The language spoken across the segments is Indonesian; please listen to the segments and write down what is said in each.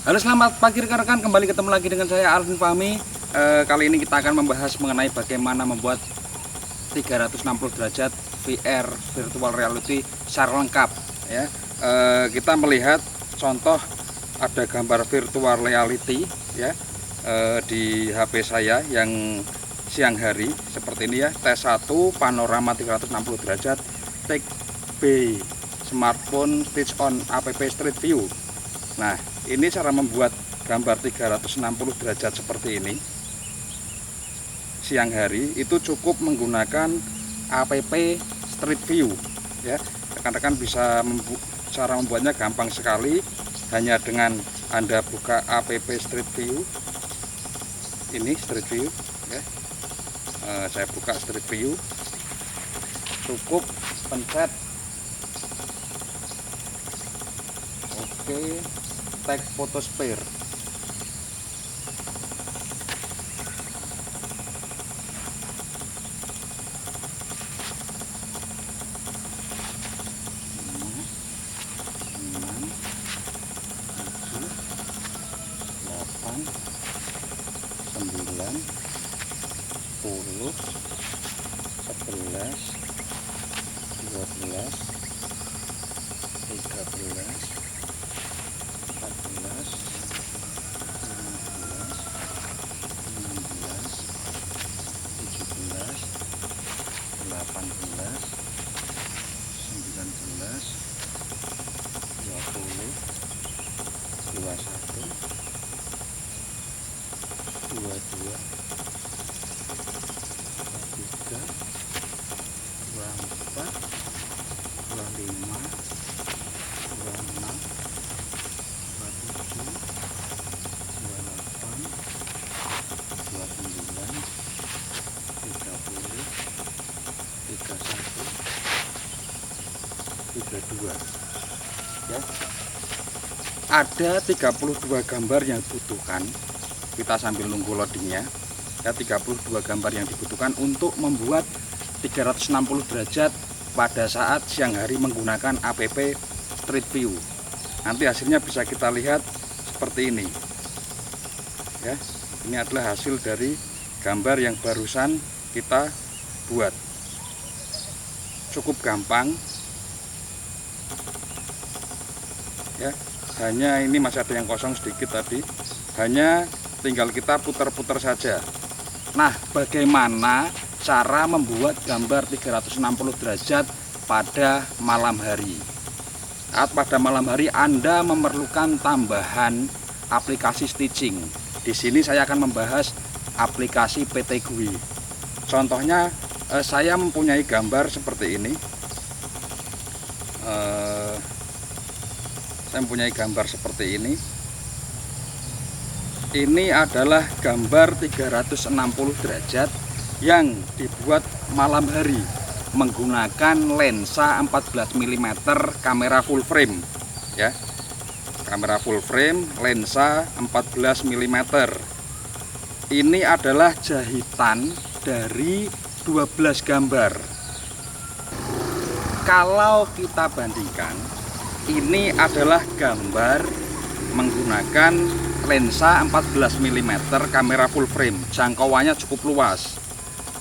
Halo, selamat pagi rekan-rekan, kembali ketemu lagi dengan saya Alvin Fahmi. Kali ini kita akan membahas mengenai bagaimana membuat 360 derajat VR virtual reality secara lengkap ya. Kita melihat contoh ada gambar virtual reality ya di HP saya yang siang hari seperti ini ya. T1 panorama 360 derajat Take B smartphone switch on app Street View. Nah, ini cara membuat gambar 360 derajat seperti ini siang hari itu cukup menggunakan app Street View ya. Rekan-rekan bisa cara membuatnya gampang sekali, hanya dengan Anda buka app Street View. Ini Street View ya. Saya buka Street View, cukup pencet oke, take photosphere. Sembilan, 10, 11, 12, 13, 14, 15, 16, 17, 18, 19, 20, 21, 22, 23, 24, 25, 26, 27, 28, 29, 30, 31, 32 ya. Ada 32 gambar yang dibutuhkan. Kita sambil nunggu loadingnya ya. 32 gambar yang dibutuhkan untuk membuat 360 derajat pada saat siang hari menggunakan app Street View. Nanti hasilnya bisa kita lihat seperti ini ya. Ini adalah hasil dari gambar yang barusan kita buat. Cukup gampang ya. Hanya ini masih ada yang kosong sedikit tadi, hanya tinggal kita putar-putar saja. Nah, bagaimana cara membuat gambar 360 derajat pada malam hari? Saat pada malam hari Anda memerlukan tambahan aplikasi stitching. Di sini saya akan membahas aplikasi PT GUI. Contohnya saya mempunyai gambar seperti ini. Saya mempunyai gambar seperti ini. Ini adalah gambar 360 derajat yang dibuat malam hari menggunakan lensa 14 mm kamera full frame ya. Kamera full frame, lensa 14 mm. Ini adalah jahitan dari 12 gambar. Kalau kita bandingkan, ini adalah gambar menggunakan lensa 14 mm kamera full frame, jangkauannya cukup luas.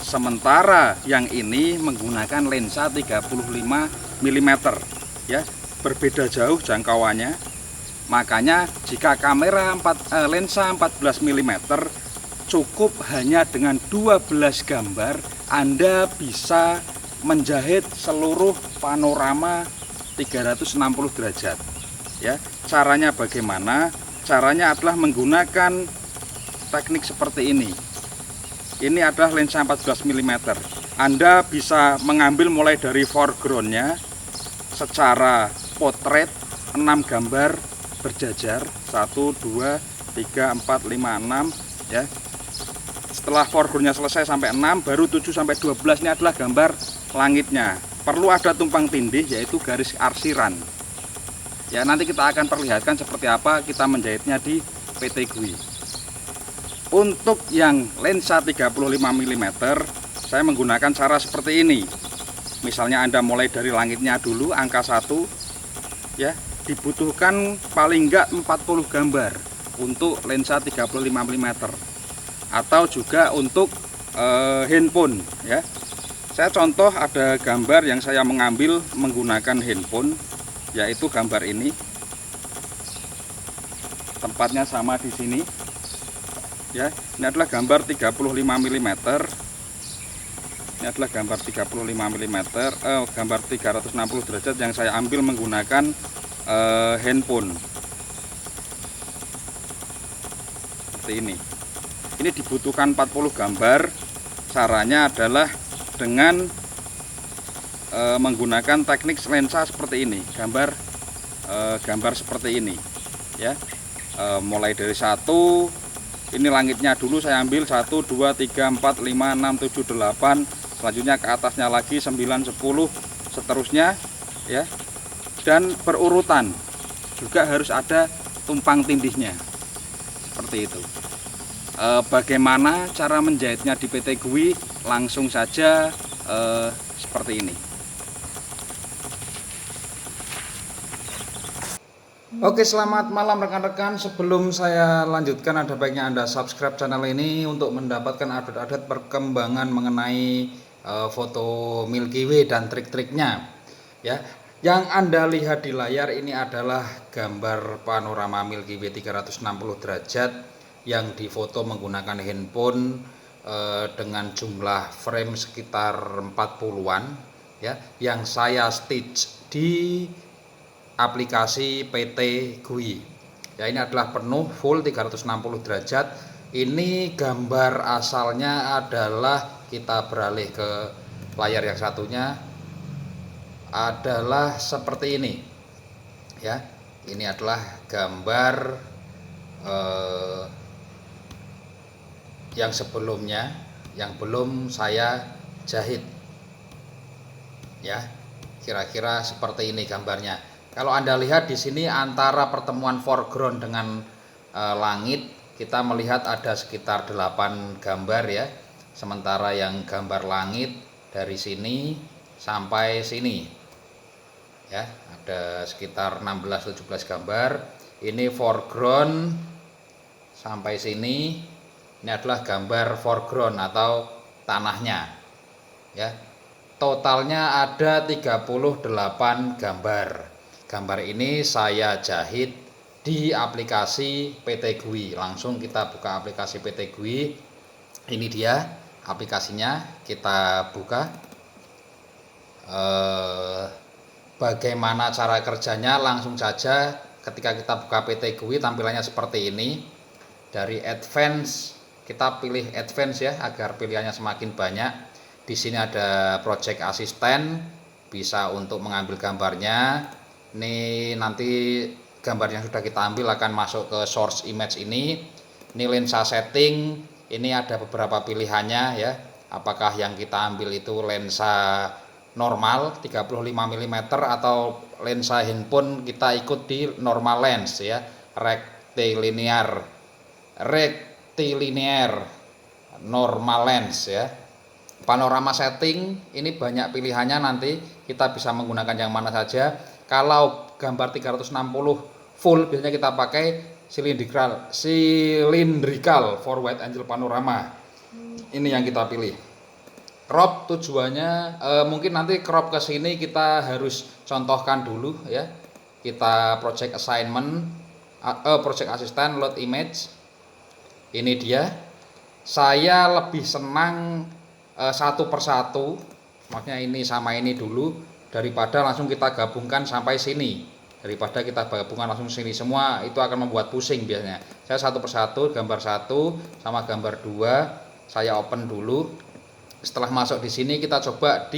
Sementara yang ini menggunakan lensa 35 mm ya, berbeda jauh jangkauannya. Makanya jika lensa 14 mm cukup hanya dengan 12 gambar Anda bisa menjahit seluruh panorama 360 derajat ya. Caranya bagaimana? Caranya adalah menggunakan teknik seperti ini. Ini adalah lensa 14 mm. Anda bisa mengambil mulai dari foregroundnya secara potret 6 gambar berjajar 1, 2, 3, 4, 5, 6 ya. Setelah foregroundnya selesai sampai 6, baru 7 sampai 12 ini adalah gambar langitnya. Perlu ada tumpang tindih, yaitu garis arsiran ya. Nanti kita akan perlihatkan seperti apa kita menjahitnya di PT GUI. Untuk yang lensa 35 mm saya menggunakan cara seperti ini. Misalnya Anda mulai dari langitnya dulu, angka 1 ya, dibutuhkan paling enggak 40 gambar. untuk lensa 35 mm atau juga untuk handphone ya. Saya contoh ada gambar yang saya mengambil menggunakan handphone, yaitu gambar ini. Tempatnya sama di sini. Ya, ini adalah gambar 35 mm. Ini adalah gambar 35 mm, gambar 360 derajat yang saya ambil menggunakan handphone. Seperti ini. Ini dibutuhkan 40 gambar. Caranya adalah dengan menggunakan teknik lensa seperti ini. Gambar seperti ini. Ya, mulai dari 1. Ini langitnya dulu saya ambil 1, 2, 3, 4, 5, 6, 7, 8. Selanjutnya ke atasnya lagi 9, 10, seterusnya ya. Dan berurutan. Juga harus ada tumpang tindihnya. Seperti itu. Bagaimana cara menjahitnya di PT GUI? Langsung saja seperti ini. Oke, selamat malam rekan-rekan. Sebelum saya lanjutkan, ada baiknya Anda subscribe channel ini untuk mendapatkan update-update perkembangan mengenai foto Milky Way dan trik-triknya. Ya, yang Anda lihat di layar ini adalah gambar panorama Milky Way 360 derajat yang difoto menggunakan handphone dengan jumlah frame sekitar 40-an ya, yang saya stitch di aplikasi PT GUI. Ya, ini adalah penuh full 360 derajat. Ini gambar asalnya adalah, kita beralih ke layar yang satunya, adalah seperti ini. Ya, ini adalah gambar yang sebelumnya, yang belum saya jahit. Ya, kira-kira seperti ini gambarnya. Kalau Anda lihat di sini antara pertemuan foreground dengan langit, kita melihat ada sekitar 8 gambar ya. Sementara yang gambar langit dari sini sampai sini ya, ada sekitar 16-17 gambar. Ini foreground sampai sini. Ini adalah gambar foreground atau tanahnya ya. Totalnya ada 38 gambar. Gambar ini saya jahit di aplikasi PT GUI. Langsung kita buka aplikasi PT GUI. Ini dia aplikasinya, kita buka. Bagaimana cara kerjanya? Langsung saja ketika kita buka PT GUI tampilannya seperti ini. Dari advance kita pilih advance ya, agar pilihannya semakin banyak. Di sini ada project assistant, bisa untuk mengambil gambarnya. Ini nanti gambar yang sudah kita ambil akan masuk ke source image ini. Ini lensa setting, ini ada beberapa pilihannya ya. Apakah yang kita ambil itu lensa normal 35 mm atau lensa handphone kita ikut di normal lens ya, rectilinear, normal lens ya. Panorama setting ini banyak pilihannya, nanti kita bisa menggunakan yang mana saja. Kalau gambar 360 full biasanya kita pakai cylindrical for wide angle panorama. Ini yang kita pilih. Crop tujuannya mungkin nanti crop ke sini kita harus contohkan dulu ya. Kita project assignment, project assistant, load image. Ini dia. Saya lebih senang satu persatu, makanya ini sama ini dulu, daripada langsung kita gabungkan sampai sini. Daripada kita gabungkan langsung sini semua, itu akan membuat pusing biasanya. Saya satu persatu, gambar 1 sama gambar 2 saya open dulu. Setelah masuk di sini kita coba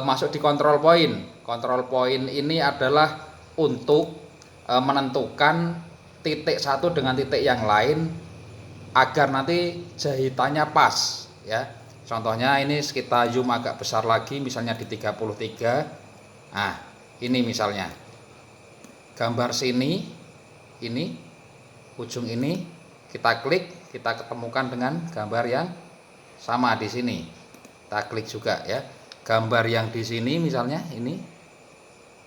masuk di control point. Control point ini adalah untuk menentukan titik satu dengan titik yang lain agar nanti jahitannya pas ya. Contohnya ini kita zoom agak besar lagi, misalnya di 33. Nah, ini misalnya gambar sini, ini ujung ini kita klik, kita ketemukan dengan gambar yang sama di sini. Kita klik juga ya. Gambar yang di sini misalnya ini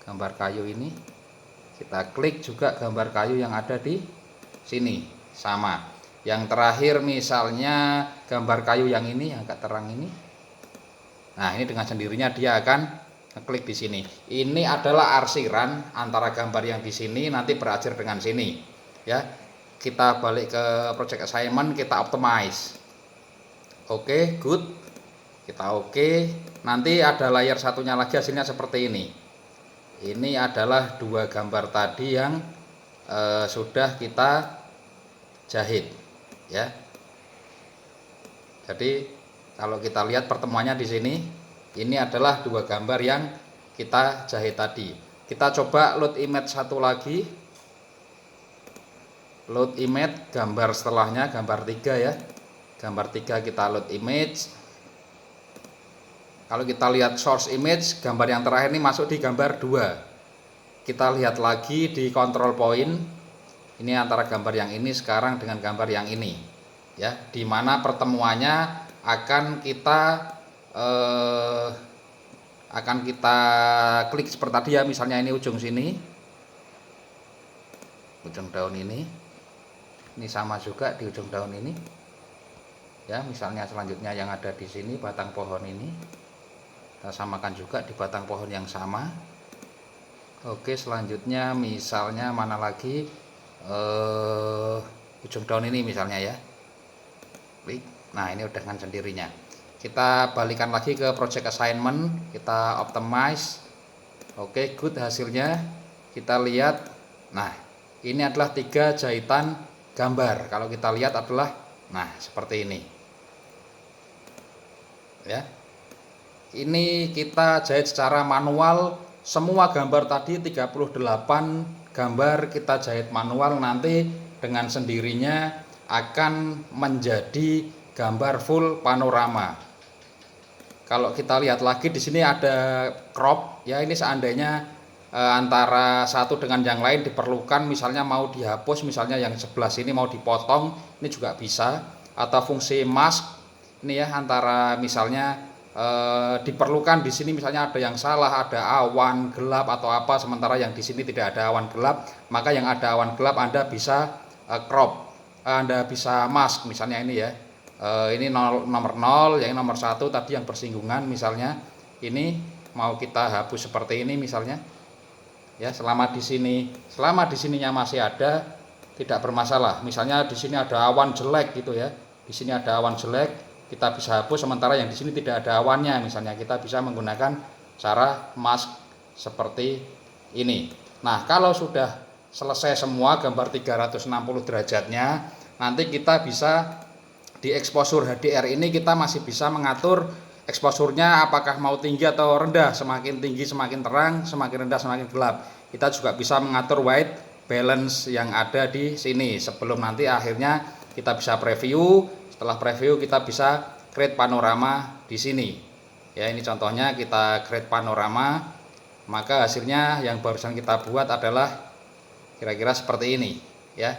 gambar kayu ini, kita klik juga gambar kayu yang ada di sini sama. Yang terakhir misalnya gambar kayu yang ini yang agak terang ini. Nah, ini dengan sendirinya dia akan klik di sini. Ini adalah arsiran antara gambar yang di sini nanti berakhir dengan sini. Ya. Kita balik ke project assignment, kita optimize. Oke, good. Kita oke. Nanti ada layer satunya lagi hasilnya seperti ini. Ini adalah dua gambar tadi yang sudah kita jahit, ya. Jadi kalau kita lihat pertemuannya di sini, ini adalah dua gambar yang kita jahit tadi. Kita coba load image satu lagi. Load image gambar setelahnya, gambar 3 ya. Gambar 3 kita load image. Kalau kita lihat source image, gambar yang terakhir ini masuk di gambar 2. Kita lihat lagi di control point. Ini antara gambar yang ini sekarang dengan gambar yang ini, ya, dimana pertemuannya akan kita klik seperti tadi ya. Misalnya ini ujung sini, ujung daun ini sama juga di ujung daun ini, ya. Misalnya selanjutnya yang ada di sini batang pohon ini, kita samakan juga di batang pohon yang sama. Oke, selanjutnya misalnya mana lagi, ujung daun ini misalnya ya. Klik. Nah, ini udah dengan sendirinya. Kita balikan lagi ke project assignment, kita optimize. Oke, good hasilnya. Kita lihat. Nah, ini adalah 3 jahitan gambar. Kalau kita lihat adalah nah seperti ini. Ya. Ini kita jahit secara manual. Semua gambar tadi 38 gambar kita jahit manual, nanti dengan sendirinya akan menjadi gambar full panorama. Kalau kita lihat lagi di sini ada crop ya, ini seandainya antara satu dengan yang lain diperlukan, misalnya mau dihapus, misalnya yang sebelah sini mau dipotong, ini juga bisa. Atau fungsi mask ini ya, antara misalnya diperlukan di sini misalnya ada yang salah, ada awan gelap atau apa, sementara yang di sini tidak ada awan gelap, maka yang ada awan gelap Anda bisa crop, Anda bisa mask misalnya ini ya. Ini nomor 0, yang nomor 1 tadi yang bersinggungan misalnya, ini mau kita hapus seperti ini misalnya. Ya, selama di sininya masih ada, tidak bermasalah. Misalnya di sini ada awan jelek gitu ya. Di sini ada awan jelek, kita bisa hapus, sementara yang di sini tidak ada awannya misalnya, kita bisa menggunakan cara mask seperti ini. Nah, kalau sudah selesai semua gambar 360 derajatnya, nanti kita bisa di exposure HDR ini kita masih bisa mengatur exposure-nya apakah mau tinggi atau rendah, semakin tinggi semakin terang, semakin rendah semakin gelap. Kita juga bisa mengatur white balance yang ada di sini sebelum nanti akhirnya kita bisa preview. Setelah preview kita bisa create panorama di sini. Ya, ini contohnya kita create panorama, maka hasilnya yang barusan kita buat adalah kira-kira seperti ini, ya.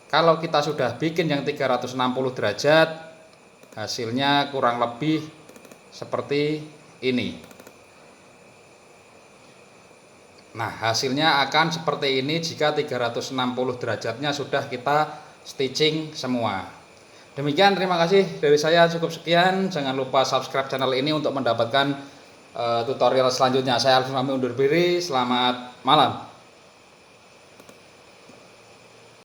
Kalau kita sudah bikin yang 360 derajat, hasilnya kurang lebih seperti ini. Nah, hasilnya akan seperti ini jika 360 derajatnya sudah kita stitching semua. Demikian, terima kasih dari saya, cukup sekian. Jangan lupa subscribe channel ini untuk mendapatkan tutorial selanjutnya. Saya Alvin Fahmi undur diri, selamat malam.